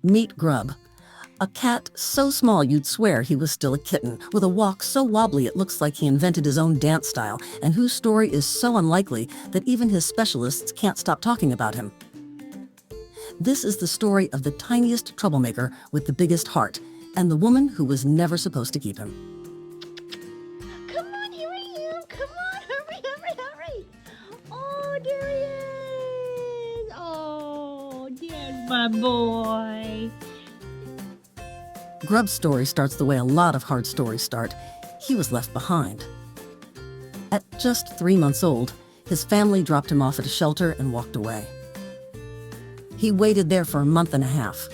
Meet Grub, a cat so small you'd swear he was still a kitten, with a walk so wobbly it looks like he invented his own dance style, and whose story is so unlikely that even his specialists can't stop talking about him. This is the story of the tiniest troublemaker with the biggest heart, and the woman who was never supposed to keep him. Come on, here I am. Come on, hurry, hurry, hurry. Oh, there he is. Oh, there's my boy. Grub's story starts the way a lot of hard stories start. He was left behind. At just 3 months old, his family dropped him off at a shelter and walked away. He waited there for a month and a half.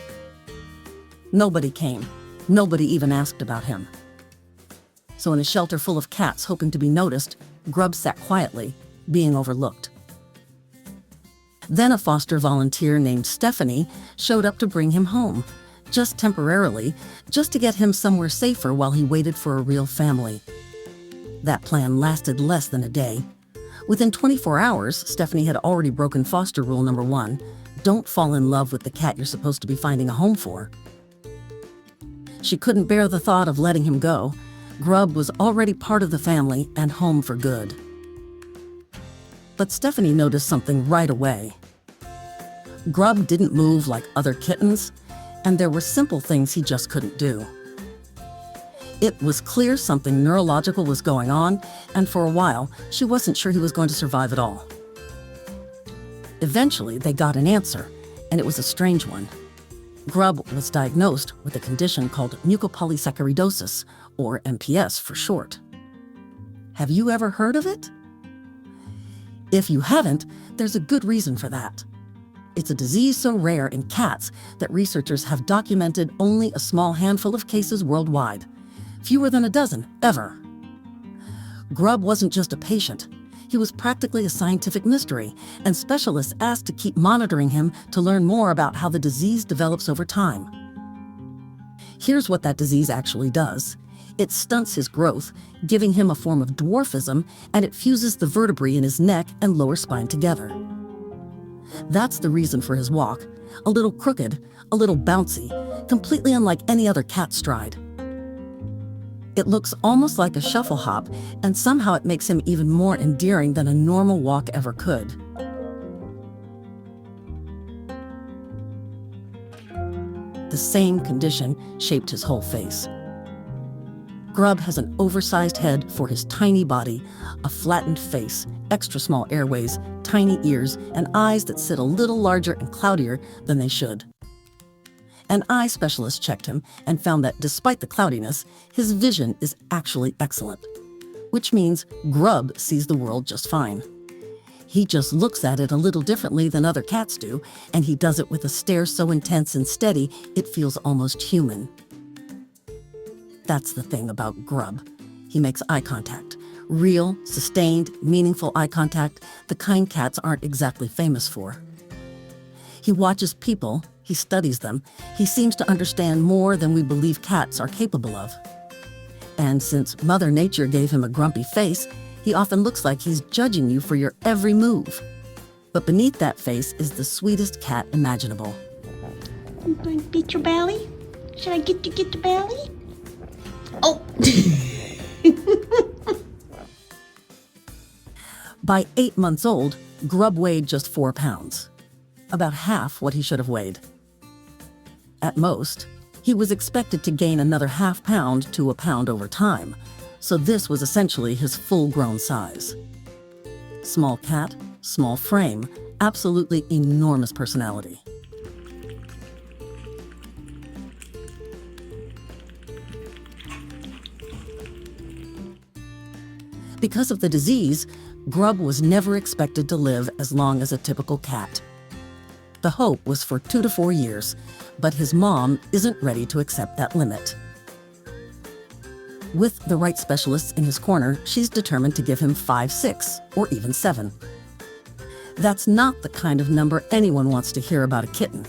Nobody came. Nobody even asked about him. So in a shelter full of cats hoping to be noticed, Grub sat quietly, being overlooked. Then a foster volunteer named Stephanie showed up to bring him home, just temporarily, just to get him somewhere safer while he waited for a real family. That plan lasted less than a day. Within 24 hours, Stephanie had already broken foster rule number 1, don't fall in love with the cat you're supposed to be finding a home for. She couldn't bear the thought of letting him go. Grub was already part of the family and home for good. But Stephanie noticed something right away. Grub didn't move like other kittens, and there were simple things he just couldn't do. It was clear something neurological was going on, and for a while, she wasn't sure he was going to survive at all. Eventually, they got an answer, and it was a strange one. Grub was diagnosed with a condition called mucopolysaccharidosis, or MPS for short. Have you ever heard of it? If you haven't, there's a good reason for that. It's a disease so rare in cats that researchers have documented only a small handful of cases worldwide, fewer than a dozen ever. Grub wasn't just a patient. He was practically a scientific mystery, and specialists asked to keep monitoring him to learn more about how the disease develops over time. Here's what that disease actually does. It stunts his growth, giving him a form of dwarfism, and it fuses the vertebrae in his neck and lower spine together. That's the reason for his walk, a little crooked, a little bouncy, completely unlike any other cat stride. It looks almost like a shuffle hop, and somehow it makes him even more endearing than a normal walk ever could. The same condition shaped his whole face. Grub has an oversized head for his tiny body, a flattened face, extra small airways, tiny ears, and eyes that sit a little larger and cloudier than they should. An eye specialist checked him and found that despite the cloudiness, his vision is actually excellent, which means Grub sees the world just fine. He just looks at it a little differently than other cats do, and he does it with a stare so intense and steady it feels almost human. That's the thing about Grub. He makes eye contact. Real, sustained, meaningful eye contact, the kind cats aren't exactly famous for. He watches people, he studies them, he seems to understand more than we believe cats are capable of. And since Mother Nature gave him a grumpy face, he often looks like he's judging you for your every move. But beneath that face is the sweetest cat imaginable. You going to beat your belly? Should I get the belly? Oh! By 8 months old, Grub weighed just 4 pounds, about half what he should have weighed. At most, he was expected to gain another ½ pound to a pound over time, so this was essentially his full-grown size. Small cat, small frame, absolutely enormous personality. Because of the disease, Grub was never expected to live as long as a typical cat. The hope was for 2 to 4 years, but his mom isn't ready to accept that limit. With the right specialists in his corner, she's determined to give him 5, 6, or even 7. That's not the kind of number anyone wants to hear about a kitten.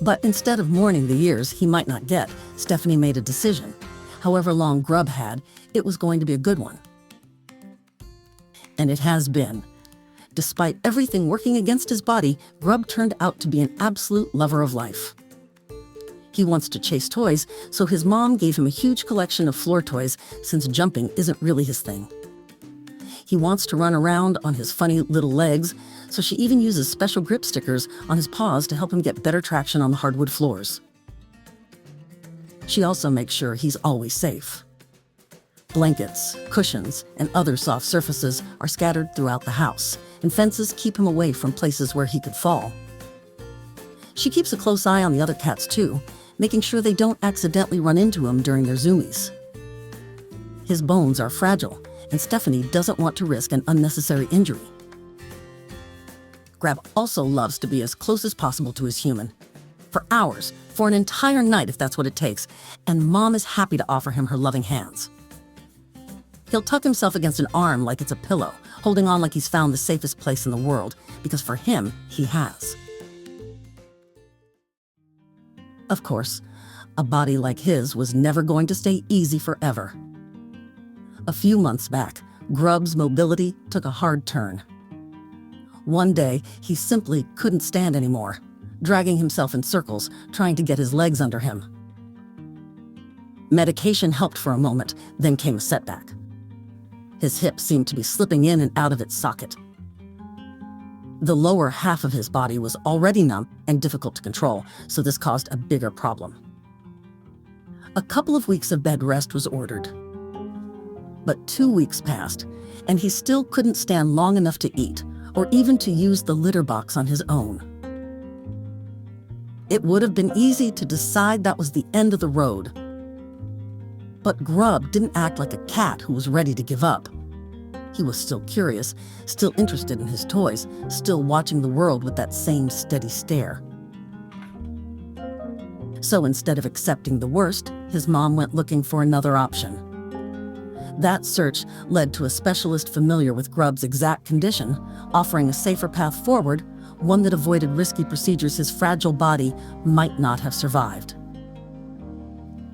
But instead of mourning the years he might not get, Stephanie made a decision. However long Grub had, it was going to be a good one. And it has been. Despite everything working against his body, Grub turned out to be an absolute lover of life. He wants to chase toys, so his mom gave him a huge collection of floor toys since jumping isn't really his thing. He wants to run around on his funny little legs, so she even uses special grip stickers on his paws to help him get better traction on the hardwood floors. She also makes sure he's always safe. Blankets, cushions, and other soft surfaces are scattered throughout the house, and fences keep him away from places where he could fall. She keeps a close eye on the other cats too, making sure they don't accidentally run into him during their zoomies. His bones are fragile, and Stephanie doesn't want to risk an unnecessary injury. Grub also loves to be as close as possible to his human. For hours, for an entire night if that's what it takes, and Mom is happy to offer him her loving hands. He'll tuck himself against an arm like it's a pillow, holding on like he's found the safest place in the world, because for him, he has. Of course, a body like his was never going to stay easy forever. A few months back, Grub's mobility took a hard turn. One day, he simply couldn't stand anymore, dragging himself in circles, trying to get his legs under him. Medication helped for a moment, then came a setback. His hip seemed to be slipping in and out of its socket. The lower half of his body was already numb and difficult to control, so this caused a bigger problem. A couple of weeks of bed rest was ordered. But 2 weeks passed, and he still couldn't stand long enough to eat, or even to use the litter box on his own. It would have been easy to decide that was the end of the road. But Grub didn't act like a cat who was ready to give up. He was still curious, still interested in his toys, still watching the world with that same steady stare. So instead of accepting the worst, his mom went looking for another option. That search led to a specialist familiar with Grub's exact condition, offering a safer path forward, one that avoided risky procedures his fragile body might not have survived.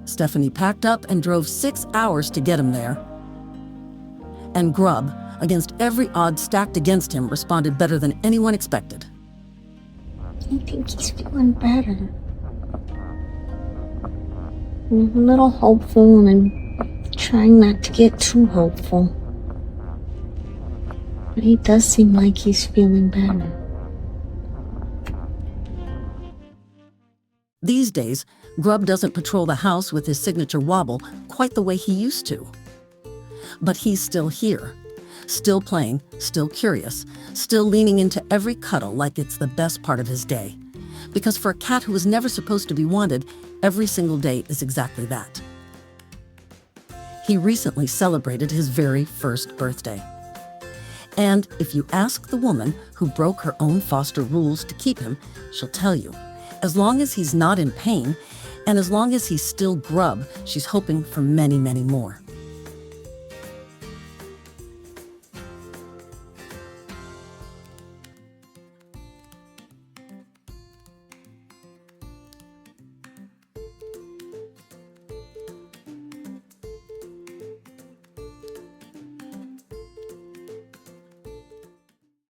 Stephanie packed up and drove 6 hours to get him there. And Grub, against every odd stacked against him, responded better than anyone expected. I think he's feeling better. I'm a little hopeful, and I'm trying not to get too hopeful. But he does seem like he's feeling better. These days, Grub doesn't patrol the house with his signature wobble quite the way he used to. But he's still here, still playing, still curious, still leaning into every cuddle like it's the best part of his day. Because for a cat who was never supposed to be wanted, every single day is exactly that. He recently celebrated his very first birthday. And if you ask the woman who broke her own foster rules to keep him, she'll tell you, as long as he's not in pain, and as long as he's still Grub, she's hoping for many, many more.